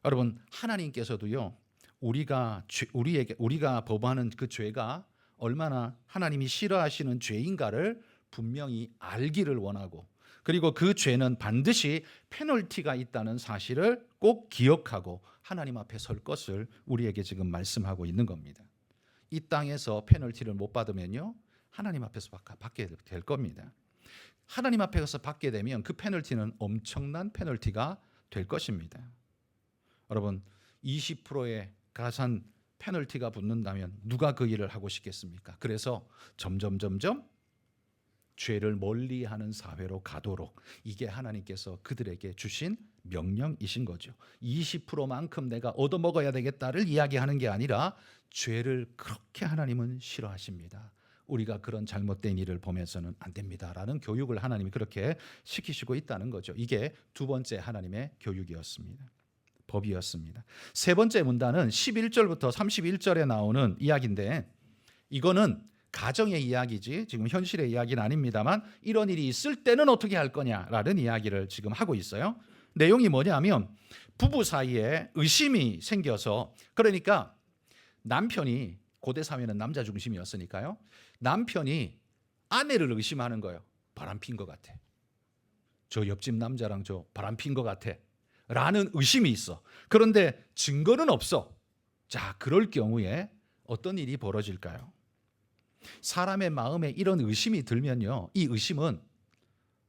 여러분, 하나님께서도요, 우리가 범하는 그 죄가 얼마나 하나님이 싫어하시는 죄인가를 분명히 알기를 원하고, 그리고 그 죄는 반드시 페널티가 있다는 사실을 꼭 기억하고 하나님 앞에 설 것을 우리에게 지금 말씀하고 있는 겁니다. 이 땅에서 페널티를 못 받으면요, 하나님 앞에서 받게 될 겁니다. 하나님 앞에 가서 받게 되면 그 페널티는 엄청난 페널티가 될 것입니다. 여러분, 20%의 가산 페널티가 붙는다면 누가 그 일을 하고 싶겠습니까? 그래서 점점 죄를 멀리하는 사회로 가도록, 이게 하나님께서 그들에게 주신 명령이신 거죠. 20%만큼 내가 얻어먹어야 되겠다를 이야기하는 게 아니라 죄를 그렇게 하나님은 싫어하십니다. 우리가 그런 잘못된 일을 보면서는 안 됩니다라는 교육을 하나님이 그렇게 시키시고 있다는 거죠. 이게 두 번째 하나님의 교육이었습니다. 법이었습니다. 세 번째 문단은 11절부터 31절에 나오는 이야기인데, 이거는 가정의 이야기지 지금 현실의 이야기는 아닙니다만 이런 일이 있을 때는 어떻게 할 거냐라는 이야기를 지금 하고 있어요. 내용이 뭐냐면 부부 사이에 의심이 생겨서, 그러니까 남편이, 고대 사회는 남자 중심이었으니까요, 남편이 아내를 의심하는 거예요. 바람핀 것 같아. 저 옆집 남자랑 저 바람핀 것 같아 라는 의심이 있어. 그런데 증거는 없어. 자, 그럴 경우에 어떤 일이 벌어질까요? 사람의 마음에 이런 의심이 들면요, 이 의심은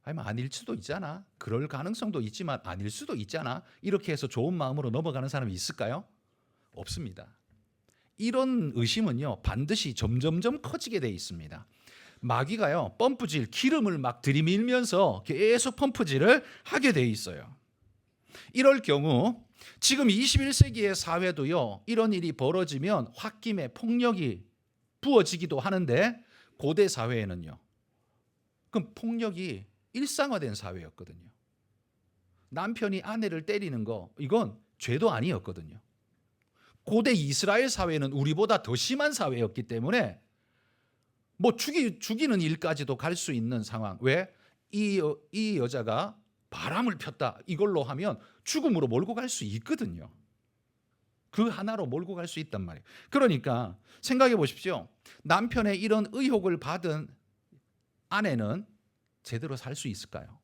아닐 수도 있잖아, 그럴 가능성도 있지만 아닐 수도 있잖아, 이렇게 해서 좋은 마음으로 넘어가는 사람이 있을까요? 없습니다. 이런 의심은요, 반드시 점점점 커지게 돼 있습니다. 마귀가요, 펌프질, 기름을 막 들이밀면서 계속 펌프질을 하게 돼 있어요. 이럴 경우 지금 21세기의 사회도요, 이런 일이 벌어지면 홧김에 폭력이 부어지기도 하는데, 고대 사회에는요, 그럼 폭력이 일상화된 사회였거든요. 남편이 아내를 때리는 거, 이건 죄도 아니었거든요. 고대 이스라엘 사회는 우리보다 더 심한 사회였기 때문에 뭐 죽이는 일까지도 갈 수 있는 상황. 왜? 이 여자가 바람을 폈다, 이걸로 하면 죽음으로 몰고 갈 수 있거든요. 그 하나로 몰고 갈 수 있단 말이에요. 그러니까 생각해 보십시오. 남편의 이런 의혹을 받은 아내는 제대로 살 수 있을까요?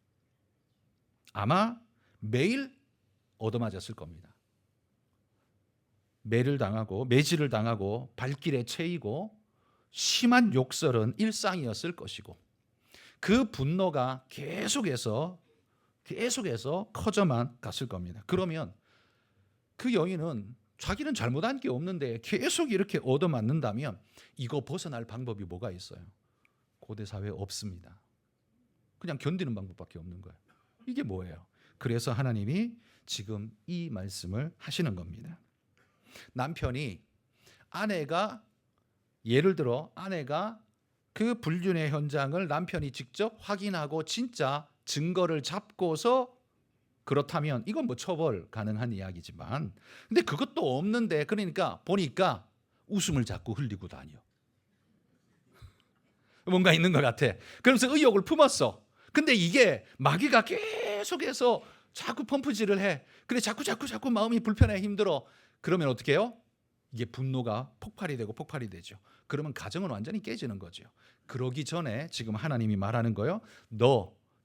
아마 매일 얻어맞았을 겁니다. 매를 당하고 매질을 당하고 발길에 채이고 심한 욕설은 일상이었을 것이고, 그 분노가 계속해서 커져만 갔을 겁니다. 그러면 그 여인은 자기는 잘못한 게 없는데 계속 이렇게 얻어맞는다면 이거 벗어날 방법이 뭐가 있어요? 고대 사회에 없습니다. 그냥 견디는 방법밖에 없는 거예요. 이게 뭐예요? 그래서 하나님이 지금 이 말씀을 하시는 겁니다. 남편이 아내가 예를 들어 아내가 그 불륜의 현장을 남편이 직접 확인하고 진짜 증거를 잡고서 그렇다면 이건 뭐 처벌 가능한 이야기지만, 근데 그것도 없는데 그러니까 보니까 웃음을 자꾸 흘리고 다녀. 뭔가 있는 것 같아. 그러면서 의욕을 품었어. 근데 이게 마귀가 계속해서 자꾸 펌프질을 해. 그래 자꾸 마음이 불편해, 힘들어. 그러면 어떻게 해요? 이게 분노가 폭발이 되죠. 그러면 가정은 완전히 깨지는 거죠. 그러기 전에 지금 하나님이 말하는 거예요.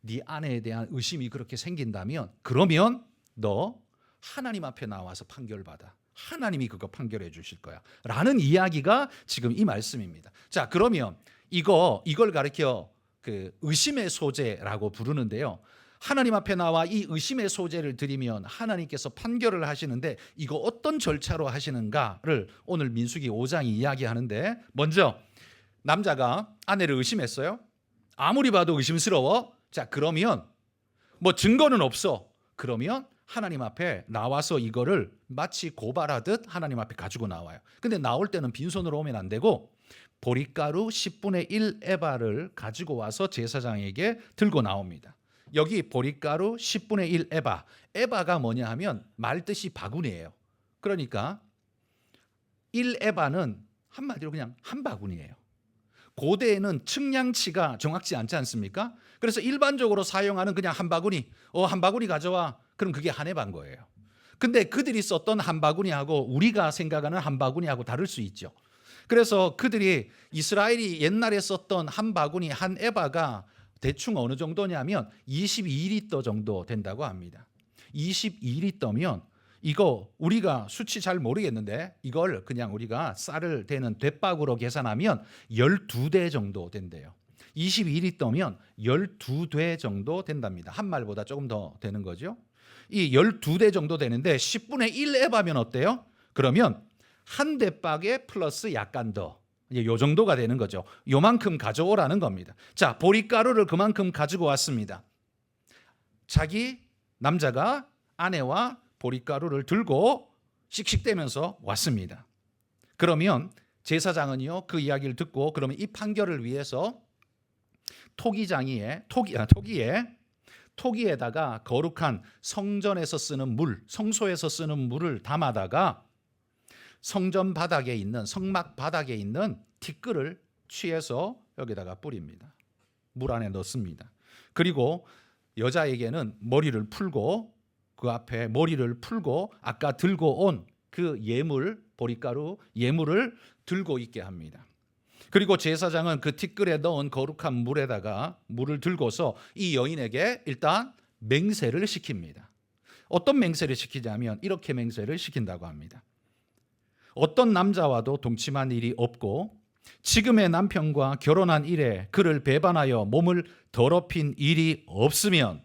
네 아내에 대한 의심이 그렇게 생긴다면 그러면 너 하나님 앞에 나와서 판결받아. 하나님이 그거 판결해 주실 거야. 라는 이야기가 지금 이 말씀입니다. 자, 그러면 이걸 가리켜 그 의심의 소재라고 부르는데요. 하나님 앞에 나와 이 의심의 소재를 드리면 하나님께서 판결을 하시는데 이거 어떤 절차로 하시는가를 오늘 민수기 5장이 이야기하는데, 먼저 남자가 아내를 의심했어요. 아무리 봐도 의심스러워. 자, 그러면 뭐 증거는 없어. 그러면 하나님 앞에 나와서 이거를 마치 고발하듯 하나님 앞에 가지고 나와요. 근데 나올 때는 빈손으로 오면 안 되고 보리가루 10분의 1 에바를 가지고 와서 제사장에게 들고 나옵니다. 여기 보리가루 10분의 1 에바. 에바가 뭐냐 하면 말 뜻이 바구니예요. 그러니까 1 에바는 한마디로 그냥 한 바구니예요. 고대에는 측량치가 정확치 않지 않습니까? 그래서 일반적으로 사용하는 그냥 한 바구니, 한 바구니 가져와. 그럼 그게 한 에바인 거예요. 근데 그들이 썼던 한 바구니하고 우리가 생각하는 한 바구니하고 다를 수 있죠. 그래서 그들이 이스라엘이 옛날에 썼던 한 바구니 한 에바가 대충 어느 정도냐면 22리터 정도 된다고 합니다. 22리터면 이거 우리가 수치 잘 모르겠는데 이걸 그냥 우리가 쌀을 대는 대박으로 계산하면 12대 정도 된대요. 22리터면 12대 정도 된답니다. 한 말보다 조금 더 되는 거죠. 이 12대 정도 되는데 10분의 1 에바면 어때요? 그러면 한 대박에 플러스 약간 더, 요 정도가 되는 거죠. 요만큼 가져오라는 겁니다. 자, 보리가루를 그만큼 가지고 왔습니다. 자기 남자가 아내와 보리가루를 들고 씩씩대면서 왔습니다. 그러면 제사장은요, 그 이야기를 듣고 그러면 이 판결을 위해서 토기에다가 거룩한 성전에서 쓰는 물, 성소에서 쓰는 물을 담아다가 성전 바닥에 있는, 성막 바닥에 있는 티끌을 취해서 여기다가 뿌립니다. 물 안에 넣습니다. 그리고 여자에게는 머리를 풀고 그 앞에 머리를 풀고 아까 들고 온 그 예물, 보리가루 예물을 들고 있게 합니다. 그리고 제사장은 그 티끌에 넣은 거룩한 물에다가 물을 들고서 이 여인에게 일단 맹세를 시킵니다. 어떤 맹세를 시키냐면 이렇게 맹세를 시킨다고 합니다. 어떤 남자와도 동침한 일이 없고 지금의 남편과 결혼한 이래 그를 배반하여 몸을 더럽힌 일이 없으면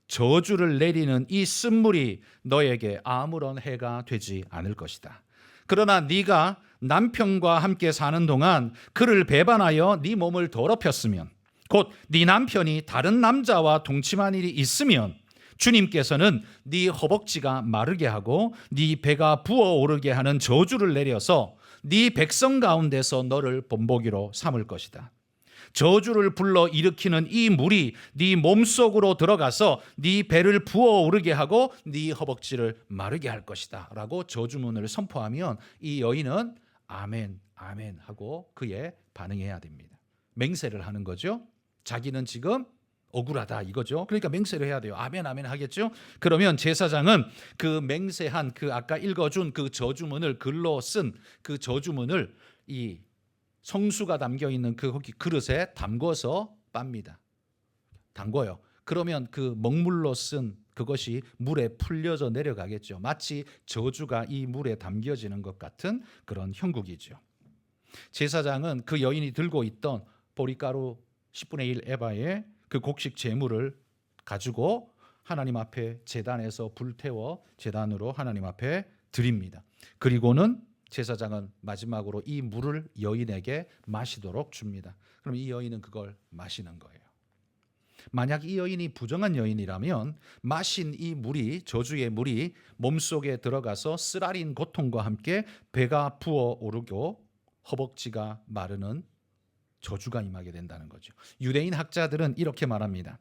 저주를 내리는 이 쓴물이 너에게 아무런 해가 되지 않을 것이다. 그러나 네가 남편과 함께 사는 동안 그를 배반하여 네 몸을 더럽혔으면, 곧 네 남편이 다른 남자와 동침한 일이 있으면 주님께서는 네 허벅지가 마르게 하고 네 배가 부어오르게 하는 저주를 내려서 네 백성 가운데서 너를 본보기로 삼을 것이다. 저주를 불러 일으키는 이 물이 네 몸속으로 들어가서 네 배를 부어오르게 하고 네 허벅지를 마르게 할 것이다 라고 저주문을 선포하면 이 여인은 아멘 아멘 하고 그에 반응해야 됩니다. 맹세를 하는 거죠. 자기는 지금 억울하다 이거죠. 그러니까 맹세를 해야 돼요. 아멘 아멘 하겠죠. 그러면 제사장은 그 맹세한 그 아까 읽어준 그 저주문을 글로 쓴 그 저주문을 이 성수가 담겨 있는 그 그릇에 담궈서 빱니다. 담궈요. 그러면 그 먹물로 쓴 그것이 물에 풀려져 내려가겠죠. 마치 저주가 이 물에 담겨지는 것 같은 그런 형국이죠. 제사장은 그 여인이 들고 있던 보리가루 10분의 1 에바의 그 곡식 제물을 가지고 하나님 앞에 제단에서 불태워 제단으로 하나님 앞에 드립니다. 그리고는 제사장은 마지막으로 이 물을 여인에게 마시도록 줍니다. 그럼 이 여인은 그걸 마시는 거예요. 만약 이 여인이 부정한 여인이라면 마신 이 물이, 저주의 물이 몸속에 들어가서 쓰라린 고통과 함께 배가 부어오르고 허벅지가 마르는 저주가 임하게 된다는 거죠. 유대인 학자들은 이렇게 말합니다.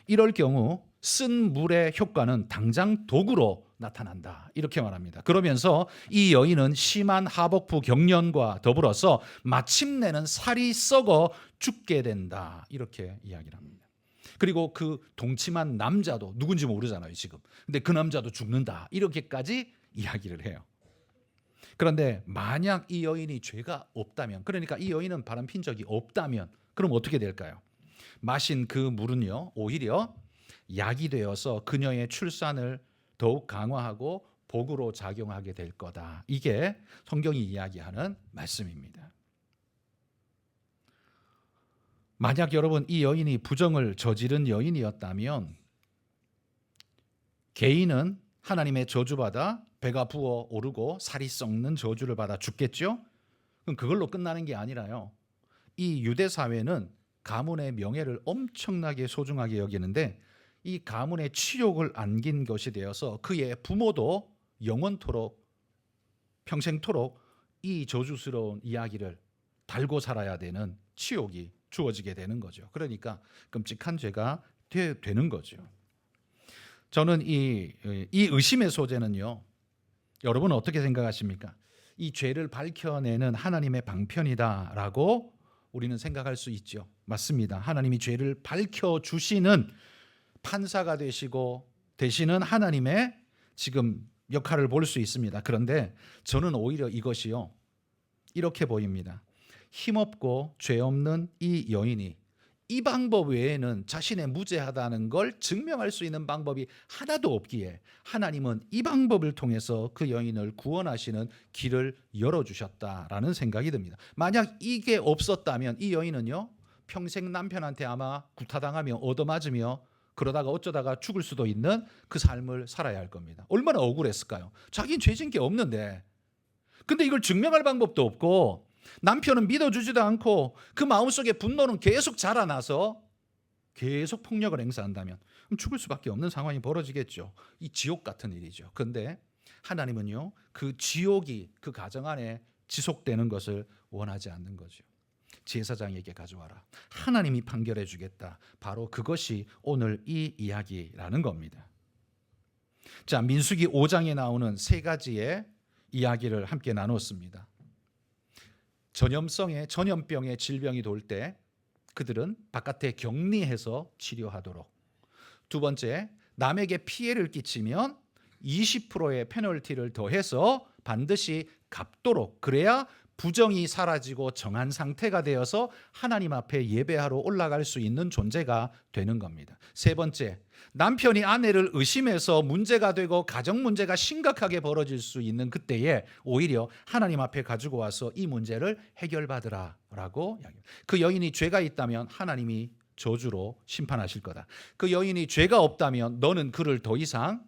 이럴 경우 쓴 물의 효과는 당장 독으로 나타난다. 이렇게 말합니다. 그러면서 이 여인은 심한 하복부 경련과 더불어서 마침내는 살이 썩어 죽게 된다. 이렇게 이야기를 합니다. 그리고 그 동침한 남자도 누군지 모르잖아요, 지금. 근데 그 남자도 죽는다. 이렇게까지 이야기를 해요. 그런데 만약 이 여인이 죄가 없다면, 그러니까 이 여인은 바람핀 적이 없다면, 그럼 어떻게 될까요? 마신 그 물은요, 오히려 약이 되어서 그녀의 출산을 더욱 강화하고 복으로 작용하게 될 거다. 이게 성경이 이야기하는 말씀입니다. 만약 여러분 이 여인이 부정을 저지른 여인이었다면 개인은 하나님의 저주받아 배가 부어 오르고 살이 썩는 저주를 받아 죽겠죠? 그럼 그걸로 끝나는 게 아니라요. 이 유대 사회는 가문의 명예를 엄청나게 소중하게 여기는데 이 가문의 치욕을 안긴 것이 되어서 그의 부모도 영원토록 평생토록 이 저주스러운 이야기를 달고 살아야 되는 치욕이 주어지게 되는 거죠. 그러니까 끔찍한 죄가 되는 거죠. 저는 이 의심의 소재는요. 여러분은 어떻게 생각하십니까? 이 죄를 밝혀내는 하나님의 방편이다라고 우리는 생각할 수 있죠. 맞습니다. 하나님이 죄를 밝혀주시는 판사가 되시는 하나님의 지금 역할을 볼 수 있습니다. 그런데 저는 오히려 이것이요. 이렇게 보입니다. 힘없고 죄 없는 이 여인이 이 방법 외에는 자신의 무죄하다는 걸 증명할 수 있는 방법이 하나도 없기에 하나님은 이 방법을 통해서 그 여인을 구원하시는 길을 열어주셨다라는 생각이 듭니다. 만약 이게 없었다면 이 여인은요 평생 남편한테 아마 구타당하며 얻어맞으며 그러다가 어쩌다가 죽을 수도 있는 그 삶을 살아야 할 겁니다. 얼마나 억울했을까요? 자기는 죄진 게 없는데 근데 이걸 증명할 방법도 없고 남편은 믿어주지도 않고 그 마음속에 분노는 계속 자라나서 계속 폭력을 행사한다면 죽을 수밖에 없는 상황이 벌어지겠죠. 이 지옥 같은 일이죠. 그런데 하나님은요 그 지옥이 그 가정 안에 지속되는 것을 원하지 않는 거죠. 제사장에게 가져와라. 하나님이 판결해 주겠다. 바로 그것이 오늘 이 이야기라는 겁니다. 자, 민수기 5장에 나오는 세 가지의 이야기를 함께 나눴습니다. 전염병의 질병이 돌 때 그들은 바깥에 격리해서 치료하도록. 두 번째, 남에게 피해를 끼치면 20%의 페널티를 더해서 반드시 갚도록. 그래야 부정이 사라지고 정한 상태가 되어서 하나님 앞에 예배하러 올라갈 수 있는 존재가 되는 겁니다. 세 번째, 남편이 아내를 의심해서 문제가 되고 가정 문제가 심각하게 벌어질 수 있는 그때에 오히려 하나님 앞에 가지고 와서 이 문제를 해결받으라라고 이야기합니다. 그 여인이 죄가 있다면 하나님이 저주로 심판하실 거다. 그 여인이 죄가 없다면 너는 그를 더 이상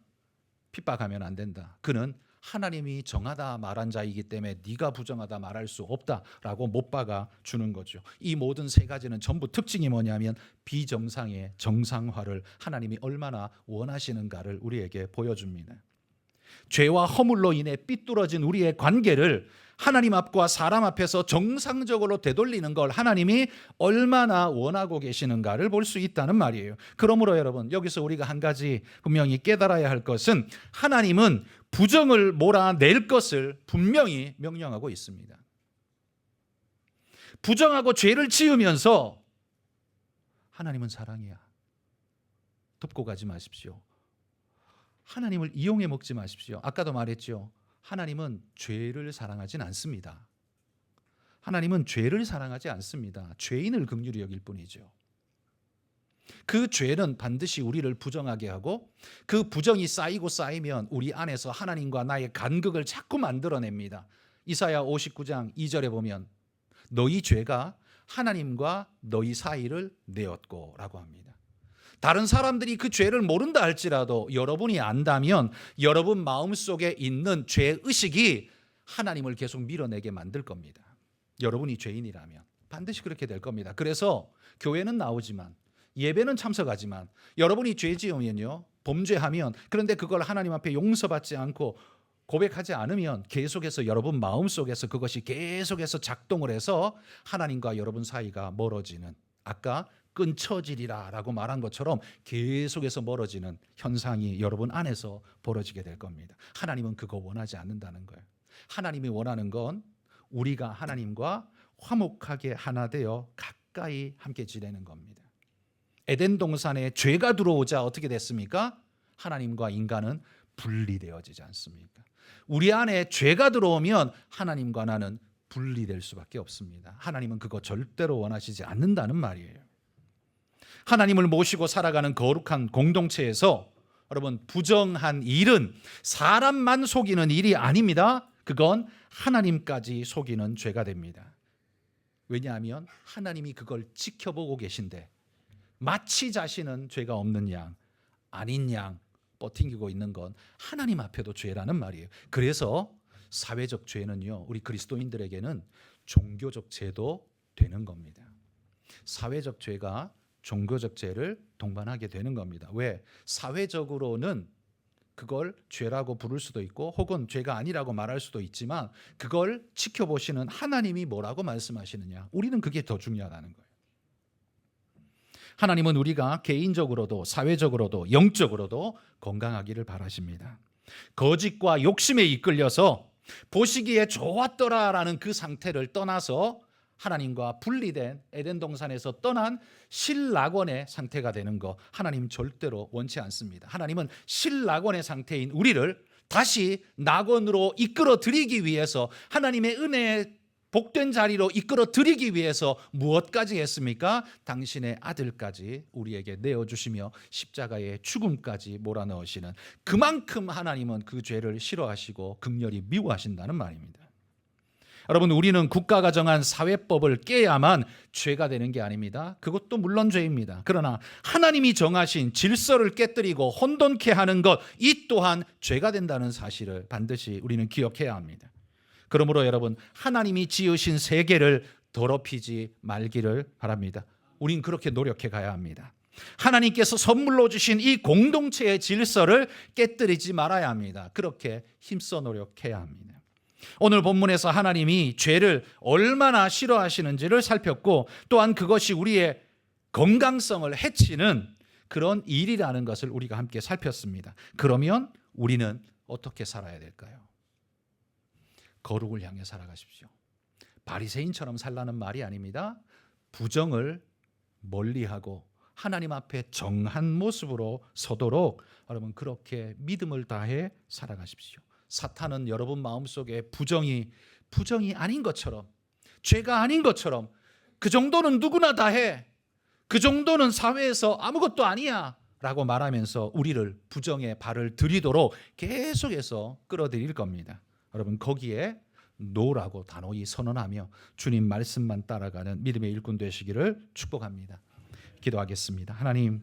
핍박하면 안 된다. 그는 하나님이 정하다 말한 자이기 때문에 네가 부정하다 말할 수 없다라고 못 박아 주는 거죠. 이 모든 세 가지는 전부 특징이 뭐냐면 비정상의 정상화를 하나님이 얼마나 원하시는가를 우리에게 보여줍니다. 죄와 허물로 인해 삐뚤어진 우리의 관계를 하나님 앞과 사람 앞에서 정상적으로 되돌리는 걸 하나님이 얼마나 원하고 계시는가를 볼 수 있다는 말이에요. 그러므로 여러분 여기서 우리가 한 가지 분명히 깨달아야 할 것은 하나님은 부정을 몰아낼 것을 분명히 명령하고 있습니다. 부정하고 죄를 지으면서 하나님은 사랑이야. 덮고 가지 마십시오. 하나님을 이용해 먹지 마십시오. 아까도 말했죠. 하나님은 죄를 사랑하진 않습니다. 하나님은 죄를 사랑하지 않습니다. 죄인을 긍휼히 여길 뿐이죠. 그 죄는 반드시 우리를 부정하게 하고 그 부정이 쌓이고 쌓이면 우리 안에서 하나님과 나의 간극을 자꾸 만들어냅니다. 이사야 59장 2절에 보면 너희 죄가 하나님과 너희 사이를 내었고 라고 합니다. 다른 사람들이 그 죄를 모른다 할지라도 여러분이 안다면 여러분 마음속에 있는 죄의식이 하나님을 계속 밀어내게 만들 겁니다. 여러분이 죄인이라면 반드시 그렇게 될 겁니다. 그래서 교회는 나오지만 예배는 참석하지만 여러분이 죄 지으면요 범죄하면 그런데 그걸 하나님 앞에 용서받지 않고 고백하지 않으면 계속해서 여러분 마음속에서 그것이 계속해서 작동을 해서 하나님과 여러분 사이가 멀어지는, 아까 끊쳐지리라 라고 말한 것처럼 계속해서 멀어지는 현상이 여러분 안에서 벌어지게 될 겁니다. 하나님은 그거 원하지 않는다는 거예요. 하나님이 원하는 건 우리가 하나님과 화목하게 하나 되어 가까이 함께 지내는 겁니다. 에덴 동산에 죄가 들어오자 어떻게 됐습니까? 하나님과 인간은 분리되어지지 않습니까? 우리 안에 죄가 들어오면 하나님과 나는 분리될 수밖에 없습니다. 하나님은 그거 절대로 원하시지 않는다는 말이에요. 하나님을 모시고 살아가는 거룩한 공동체에서 여러분, 부정한 일은 사람만 속이는 일이 아닙니다. 그건 하나님까지 속이는 죄가 됩니다. 왜냐하면 하나님이 그걸 지켜보고 계신데 마치 자신은 죄가 없는 양, 아닌 양 버팅기고 있는 건 하나님 앞에도 죄라는 말이에요. 그래서 사회적 죄는요, 우리 그리스도인들에게는 종교적 죄도 되는 겁니다. 사회적 죄가 종교적 죄를 동반하게 되는 겁니다. 왜? 사회적으로는 그걸 죄라고 부를 수도 있고 혹은 죄가 아니라고 말할 수도 있지만 그걸 지켜보시는 하나님이 뭐라고 말씀하시느냐, 우리는 그게 더 중요하다는 거예요. 하나님은 우리가 개인적으로도 사회적으로도 영적으로도 건강하기를 바라십니다. 거짓과 욕심에 이끌려서 보시기에 좋았더라라는 그 상태를 떠나서 하나님과 분리된 에덴 동산에서 떠난 실낙원의 상태가 되는 거 하나님 절대로 원치 않습니다. 하나님은 실낙원의 상태인 우리를 다시 낙원으로 이끌어 드리기 위해서, 하나님의 은혜의 복된 자리로 이끌어 드리기 위해서 무엇까지 했습니까? 당신의 아들까지 우리에게 내어주시며 십자가의 죽음까지 몰아넣으시는, 그만큼 하나님은 그 죄를 싫어하시고 극렬히 미워하신다는 말입니다. 여러분, 우리는 국가가 정한 사회법을 깨야만 죄가 되는 게 아닙니다. 그것도 물론 죄입니다. 그러나 하나님이 정하신 질서를 깨뜨리고 혼돈케 하는 것, 이 또한 죄가 된다는 사실을 반드시 우리는 기억해야 합니다. 그러므로 여러분, 하나님이 지으신 세계를 더럽히지 말기를 바랍니다. 우린 그렇게 노력해 가야 합니다. 하나님께서 선물로 주신 이 공동체의 질서를 깨뜨리지 말아야 합니다. 그렇게 힘써 노력해야 합니다. 오늘 본문에서 하나님이 죄를 얼마나 싫어하시는지를 살폈고, 또한 그것이 우리의 건강성을 해치는 그런 일이라는 것을 우리가 함께 살폈습니다. 그러면 우리는 어떻게 살아야 될까요? 거룩을 향해 살아가십시오. 바리새인처럼 살라는 말이 아닙니다. 부정을 멀리하고 하나님 앞에 정한 모습으로 서도록 여러분, 그렇게 믿음을 다해 살아가십시오. 사탄은 여러분 마음속에 부정이 아닌 것처럼, 죄가 아닌 것처럼, 그 정도는 누구나 다 해, 그 정도는 사회에서 아무것도 아니야 라고 말하면서 우리를 부정에 발을 들이도록 계속해서 끌어들일 겁니다. 여러분, 거기에 노라고 단호히 선언하며 주님 말씀만 따라가는 믿음의 일꾼 되시기를 축복합니다. 기도하겠습니다. 하나님,